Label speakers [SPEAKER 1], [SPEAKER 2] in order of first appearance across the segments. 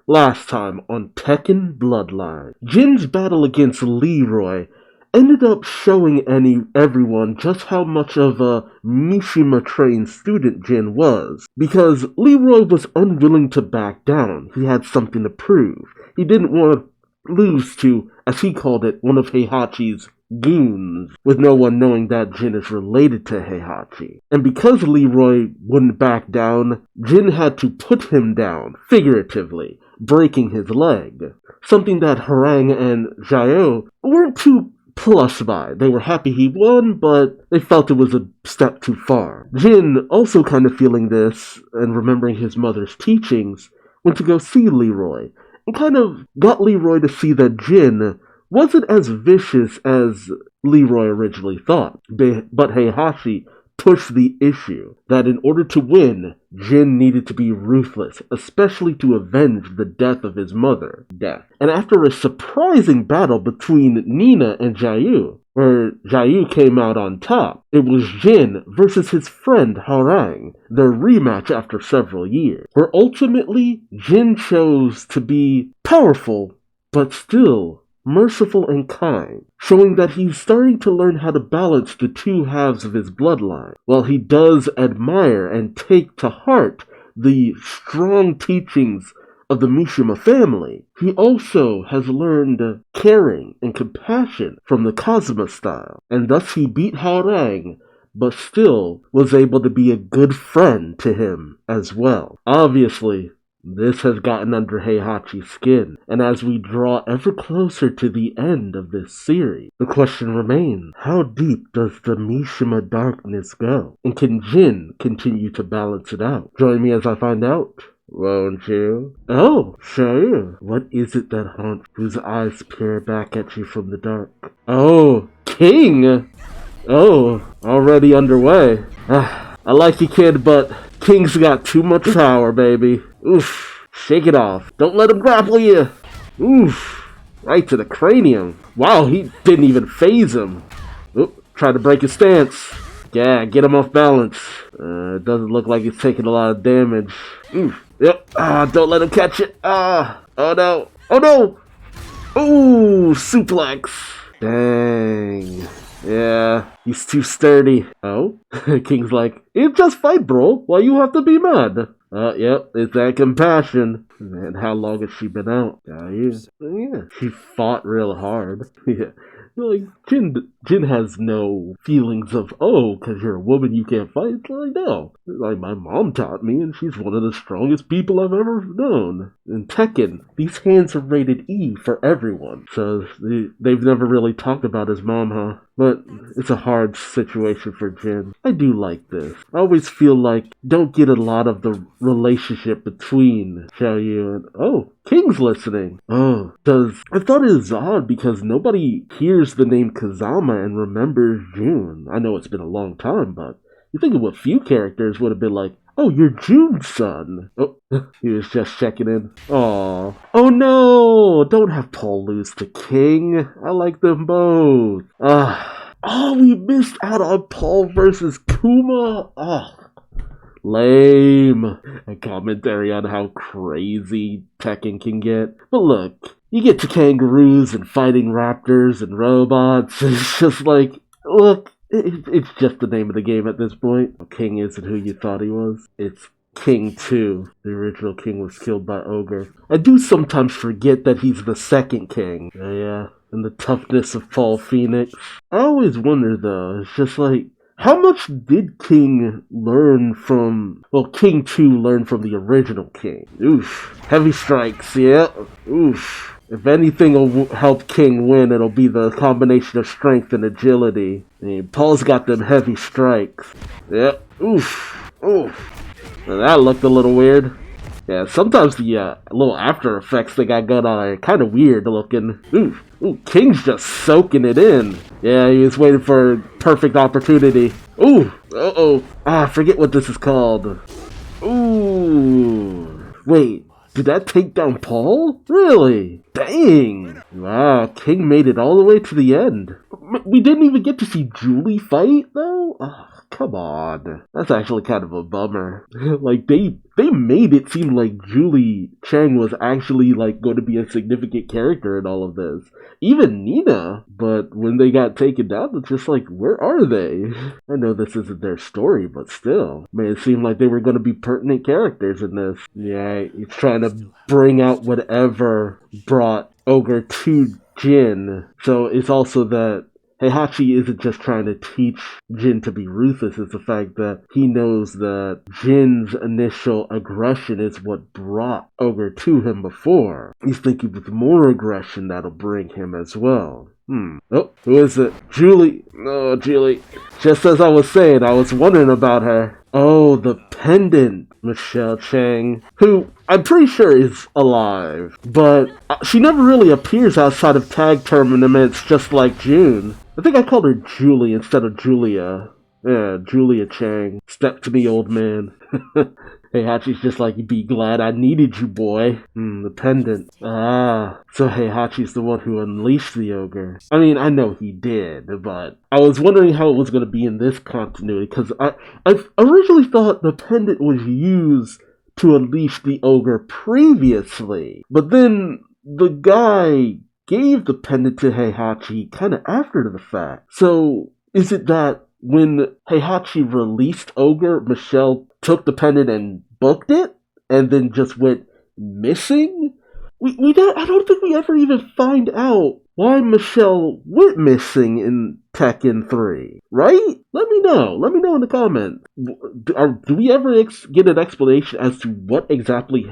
[SPEAKER 1] Last time on Tekken Bloodline, Jin's battle against Leroy ended up showing everyone just how much of a Mishima-trained student Jin was, because Leroy was unwilling to back down. He had something to prove. He didn't want to lose to, as he called it, one of Heihachi's goons, with no one knowing that Jin is related to Heihachi. And because Leroy wouldn't back down, Jin had to put him down, figuratively, breaking his leg. Something that Harang and Xiao weren't too plussed by. They were happy he won, but they felt it was a step too far. Jin, also kind of feeling this, and remembering his mother's teachings, went to go see Leroy, and kind of got Leroy to see that Jin wasn't as vicious as Leroy originally thought. But Heihachi pushed the issue that in order to win, Jin needed to be ruthless, especially to avenge the death of his mother. And after a surprising battle between Nina and Xiao, where Xiao came out on top, it was Jin versus his friend Harang, their rematch after several years, where ultimately Jin chose to be powerful, but still merciful and kind, showing that he's starting to learn how to balance the two halves of his bloodline. While he does admire and take to heart the strong teachings of the Mishima family, he also has learned caring and compassion from the Kazuma style, and thus he beat Harang, but still was able to be a good friend to him as well. Obviously, this has gotten under Heihachi's skin, and as we draw ever closer to the end of this series, the question remains, how deep does the Mishima darkness go? And can Jin continue to balance it out? Join me as I find out, won't you? Oh, sure. What is it that haunts whose eyes peer back at you from the dark? Oh, King! Oh, already underway. I like you, kid, but King's got too much power, baby. Oof. Shake it off. Don't let him grapple you. Oof. Right to the cranium. Wow, he didn't even phase him. Oop. Tried to break his stance. Yeah, get him off balance. It doesn't look like he's taking a lot of damage. Oof. Yep. Don't let him catch it. Oh no. Oh no. Ooh, suplex. Dang. Yeah, he's too sturdy. Oh? King's like, it's just fight, bro. Why you have to be mad? Yep, it's that compassion. Man, how long has she been out? Yeah, she fought real hard. Yeah. Like, Jin has no feelings of, oh, because you're a woman you can't fight. It's like, no. Like, my mom taught me, and she's one of the strongest people I've ever known. In Tekken, these hands are rated E for everyone. So, they've never really talked about his mom, huh? But it's a hard situation for Jin. I do like this. I always feel like don't get a lot of the relationship between Xiao and... Oh, King's listening. Oh, I thought it was odd because nobody hears the name Kazama and remembers Jun. I know it's been a long time, but you think of what few characters would have been like, oh, you're Jun's son. Oh, he was just checking in. Aw. Oh no! Don't have Paul lose to King. I like them both. Oh, we missed out on Paul versus Kuma. Lame. A commentary on how crazy Tekken can get. But look, you get to kangaroos and fighting raptors and robots. It's just like, look, it's just the name of the game at this point. King isn't who you thought he was. It's King 2. The original King was killed by Ogre. I do sometimes forget that he's the second King. Yeah, and the toughness of Paul Phoenix. I always wonder though, it's just like, how much did King learn from... Well, King 2 learned from the original King. Oof. Heavy strikes, yeah. Oof. If anything will help King win, it'll be the combination of strength and agility. I mean, Paul's got them heavy strikes. Yep. Oof. Oof. Now that looked a little weird. Yeah, sometimes the little after effects they got going on are kind of weird looking. Oof. Ooh, King's just soaking it in. Yeah, he was waiting for a perfect opportunity. Ooh. Uh-oh. I forget what this is called. Ooh. Wait. Did that take down Paul? Really? Dang! Wow, King made it all the way to the end. we didn't even get to see Julie fight, though? Ugh, come on. That's actually kind of a bummer. Like, they made it seem like Julie Chang was actually, like, going to be a significant character in all of this. Even Nina. But when they got taken down, it's just like, where are they? I know this isn't their story, but still. Made it seem like they were going to be pertinent characters in this. Yeah, he's trying to bring out whatever brought Ogre to Jin. So it's also that Heihachi isn't just trying to teach Jin to be ruthless, it's the fact that he knows that Jin's initial aggression is what brought Ogre to him before. He's thinking with more aggression that'll bring him as well. Oh, who is it? Julie. Oh, Julie. Just as I was saying, I was wondering about her. Oh, the pendant. Michelle Chang, who I'm pretty sure is alive, but she never really appears outside of tag tournaments, just like June. I think I called her Julie instead of Julia. Yeah, Julia Chang. Step to me, old man. Heihachi's just like, be glad I needed you, boy. The pendant. Ah, so Heihachi's the one who unleashed the ogre. I mean, I know he did, but I was wondering how it was going to be in this continuity, because I originally thought the pendant was used to unleash the ogre previously, but then the guy gave the pendant to Heihachi kind of after the fact. So, is it that when Heihachi released Ogre, Michelle took the pendant and booked it, and then just went missing? I don't think we ever even find out why Michelle went missing in Tekken 3, right? Let me know. Let me know in the comments. Do we ever get an explanation as to what exactly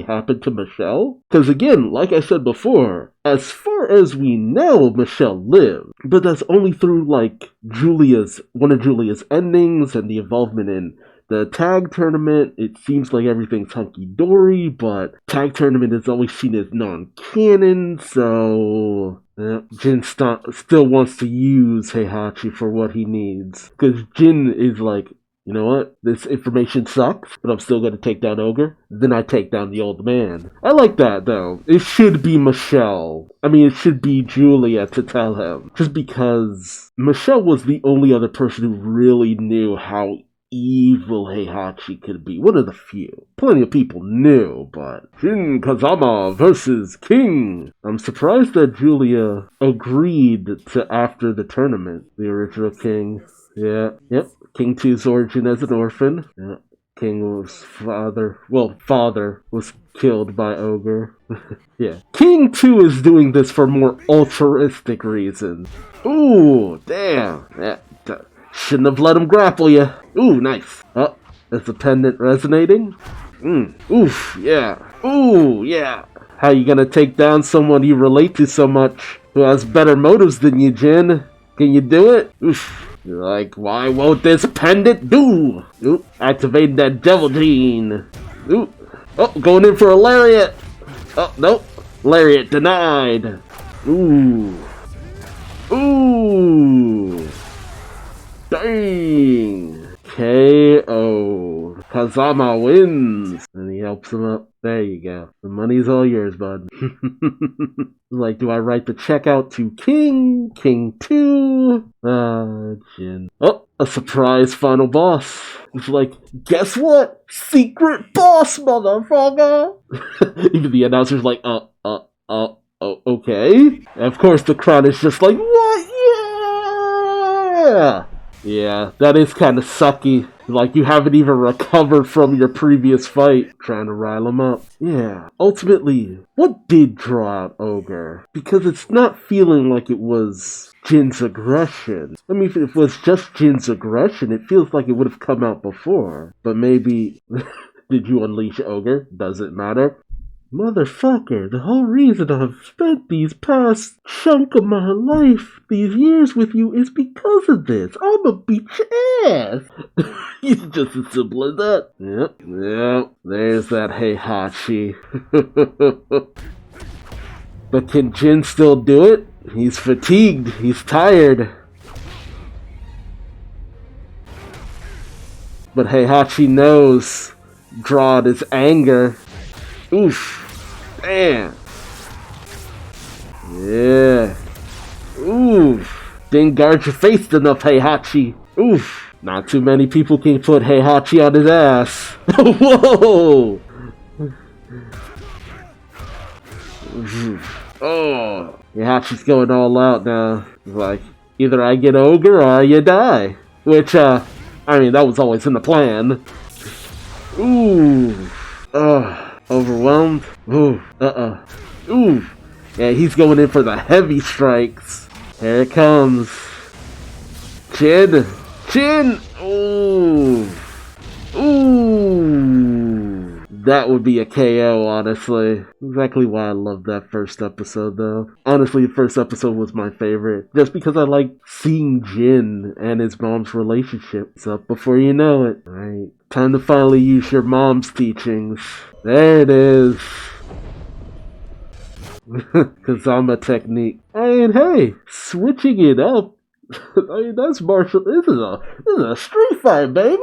[SPEAKER 1] happened to Michelle? Because again, like I said before, as far as we know, Michelle lived, but that's only through like one of Julia's endings and the involvement in the tag tournament. It seems like everything's hunky-dory, but tag tournament is always seen as non-canon, so Jin still wants to use Heihachi for what he needs. Because Jin is like, you know what, this information sucks, but I'm still going to take down Ogre. Then I take down the old man. I like that, though. It should be Michelle. I mean, it should be Julia to tell him. Just because Michelle was the only other person who really knew how evil Heihachi could be. One of the few. Plenty of people knew, but Shin Kazama versus King. I'm surprised that Julia agreed to after the tournament. The original King. Yeah. Yep. King 2's origin as an orphan. Yeah. King was father was killed by Ogre. Yeah. King 2 is doing this for more altruistic reasons. Ooh, damn. Yeah. Shouldn't have let him grapple you. Ooh, nice. Oh, is the pendant resonating? Oof, yeah. Ooh, yeah. How you gonna take down someone you relate to so much, who has better motives than you, Jin? Can you do it? Oof. You're like, why won't this pendant do? Ooh, activating that devil gene. Ooh. Oh, going in for a lariat. Oh, nope. Lariat denied. Ooh. Ooh. Dang! KO. Kazama wins! And he helps him up. There you go. The money's all yours, bud. Like, do I write the check out to King? King 2? Jin. Oh, a surprise final boss. It's like, guess what? Secret boss, motherfucker! Even the announcer's like, okay. And of course, the crowd is just like, what? Yeah! Yeah, that is kind of sucky. Like, you haven't even recovered from your previous fight. Trying to rile him up. Yeah. Ultimately, what did draw out Ogre? Because it's not feeling like it was Jin's aggression. I mean, if it was just Jin's aggression, it feels like it would have come out before. But maybe, did you unleash Ogre? Doesn't matter. Motherfucker, the whole reason I've spent these past chunk of my life, these years with you, is because of this. I'ma beat your ass. It's just as simple as that. Yep, there's that Heihachi. But can Jin still do it? He's fatigued. He's tired. But Heihachi knows. Drawed his anger. Oof. Damn. Yeah. Oof. Didn't guard your face enough, Heihachi. Oof. Not too many people can put Heihachi on his ass. Whoa! Oh, Heihachi's going all out now. He's like, either I get ogre or you die. Which, I mean, that was always in the plan. Ooh. Overwhelmed? Ooh. Ooh. Yeah, he's going in for the heavy strikes. Here it comes. Chin. Chin. Ooh. Ooh. That would be a KO, honestly. Exactly why I love that first episode, though. Honestly, the first episode was my favorite. Just because I like seeing Jin and his mom's relationship. So, before you know it. Alright. Time to finally use your mom's teachings. There it is. Kazama technique. I mean, hey, switching it up. I mean, that's martial. This is a street fight, baby.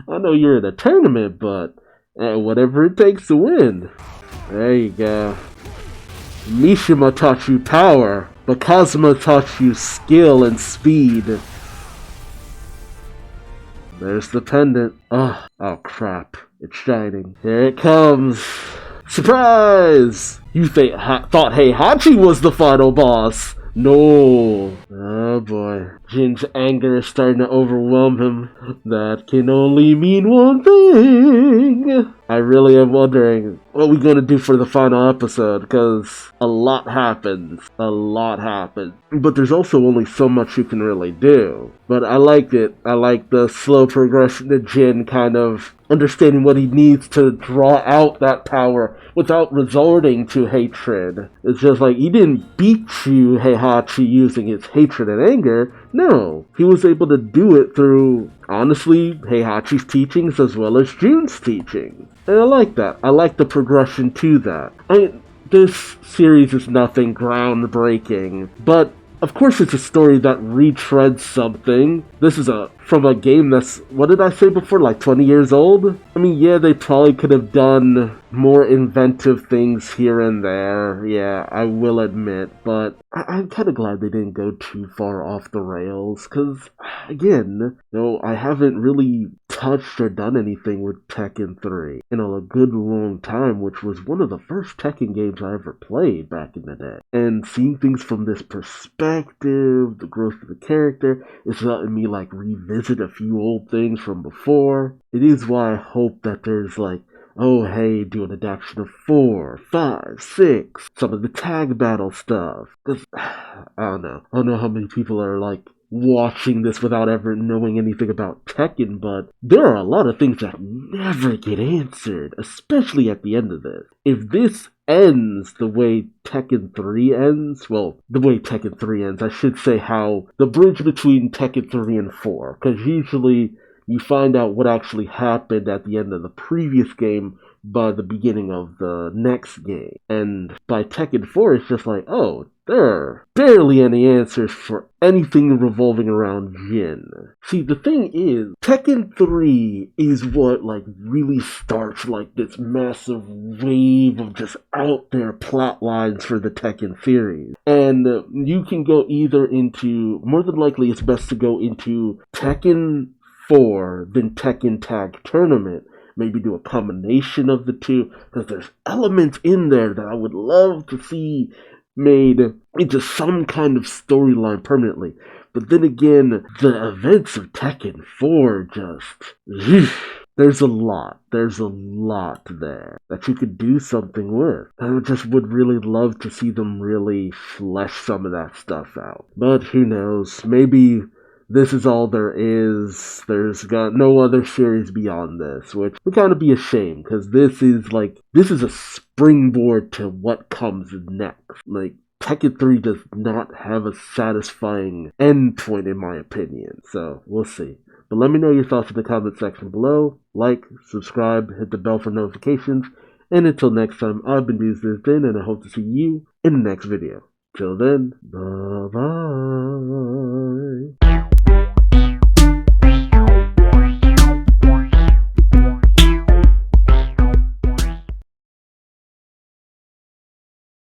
[SPEAKER 1] I know you're in a tournament, but whatever it takes to win. There you go. Mishima taught you power, but Kazuma taught you skill and speed. There's the pendant. Oh crap. It's shining. Here it comes. Surprise! You thought Heihachi was the final boss. No. Oh boy. Jin's anger is starting to overwhelm him. That can only mean one thing. I really am wondering what we're going to do for the final episode, because a lot happens. A lot happens. But there's also only so much you can really do. But I liked it. I like the slow progression to Jin kind of understanding what he needs to draw out that power without resorting to hatred. It's just like, he didn't beat you, Heihachi, using his hatred and anger. No, he was able to do it through, honestly, Heihachi's teachings as well as Jun's teachings. And I like that. I like the progression to that. I mean, this series is nothing groundbreaking, but of course it's a story that retreads something. This is from a game that's, what did I say before, like 20 years old? I mean, yeah, they probably could have done more inventive things here and there. Yeah, I will admit, but I'm kind of glad they didn't go too far off the rails, because, again, I haven't really touched or done anything with Tekken 3 in a good long time, which was one of the first Tekken games I ever played back in the day. And seeing things from this perspective, the growth of the character, it's letting me like revisit a few old things from before. It is why I hope that there's like, oh hey, do an adaptation of 4, 5, 6, some of the tag battle stuff. Cause, I don't know how many people are like watching this without ever knowing anything about Tekken, but there are a lot of things that never get answered, especially at the end of this. If this ends the way Tekken 3 ends, well, the way Tekken 3 ends, I should say how the bridge between Tekken 3 and 4, because usually you find out what actually happened at the end of the previous game by the beginning of the next game. And by Tekken 4, it's just like, oh, there are barely any answers for anything revolving around Jin. See, the thing is, Tekken 3 is what, like, really starts, like, this massive wave of just out there plot lines for the Tekken series. And you can go either into, more than likely it's best to go into Tekken 4, then Tekken Tag Tournament. Maybe do a combination of the two, because there's elements in there that I would love to see made into some kind of storyline permanently. But then again, the events of Tekken 4 just... There's a lot there that you could do something with. I just would really love to see them really flesh some of that stuff out. But who knows, maybe this is all there is. There's got no other series beyond this, which would kind of be a shame, because this is a springboard to what comes next. Like, Tekken 3 does not have a satisfying endpoint, in my opinion, so we'll see. But let me know your thoughts in the comment section below. Like, subscribe, hit the bell for notifications, and until next time, I've been Duuz-Diz-Din, and I hope to see you in the next video. Till then, bye-bye.